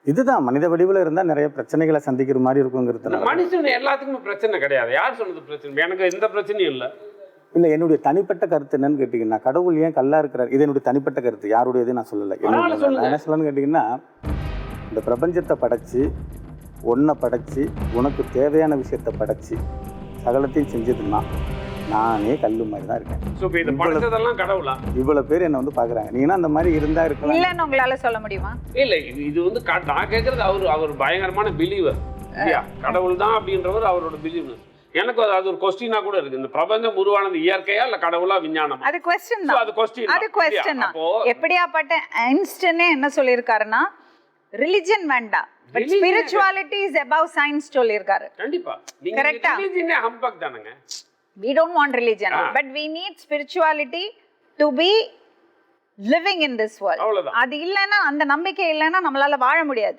இதுதான் மனித வடிவில் இருந்தால் நிறைய பிரச்சனைகளை சந்திக்கிற மாதிரி இருக்குங்கிறது. மனுஷன் எல்லாத்துக்குமே பிரச்சனை கிடையாது. யார் சொன்னது பிரச்சனை? எனக்கு எந்த பிரச்சனையும் இல்லை. இல்லை, என்னுடைய தனிப்பட்ட கருத்து என்னன்னு கேட்டிங்கன்னா, கடவுள் ஏன் கல்லா இருக்கிறார், இது என்னுடைய தனிப்பட்ட கருத்து, யாருடைய நான் சொல்லலை. நான் என்ன சொல்லணும்னு கேட்டிங்கன்னா, இந்த பிரபஞ்சத்தை படைச்சி ஒன்றை படைச்சி உனக்கு தேவையான விஷயத்தை படைச்சி சகலத்தையும் செஞ்சதுன்னா நானே கல்லு மாதிரி தான் இருக்கேன். இவ்வளவு பேர் என்ன வந்து பாக்குறாங்க. நீங்கன்னா அந்த மாதிரி இருந்தா இருக்கலாம் இல்லன்னு உங்களால சொல்ல முடியுமா? இல்ல, இது வந்து நான் கேட்கறது அவர் பயங்கரமான பிலீவர். கடவுள் தான் அப்படின்றவர் அவரோட பிலீவ். எனக்கு அது ஒரு கொஸ்டினா கூட இருக்கு. இந்த பிரபஞ்சம் உருவானது இயற்கையா இல்ல கடவுளா விஞ்ஞானமா? அது क्वेश्चन தான். அது क्वेश्चन தான். எப்படியாப்பட்ட ஐன்ஸ்டைன் என்ன சொல்லிருக்காருன்னா, ரிலிஜன் வேண்டாம், but spirituality is above science சொல்லிருக்காரு. கண்டிப்பா. நீங்க ரிலிஜனே ஹம்பக் தானங்க. We don't want religion, but we need spirituality to be living in this world. அது இல்லைன்னா, அந்த நம்பிக்கை இல்லைன்னா நம்மளால வாழ முடியாது.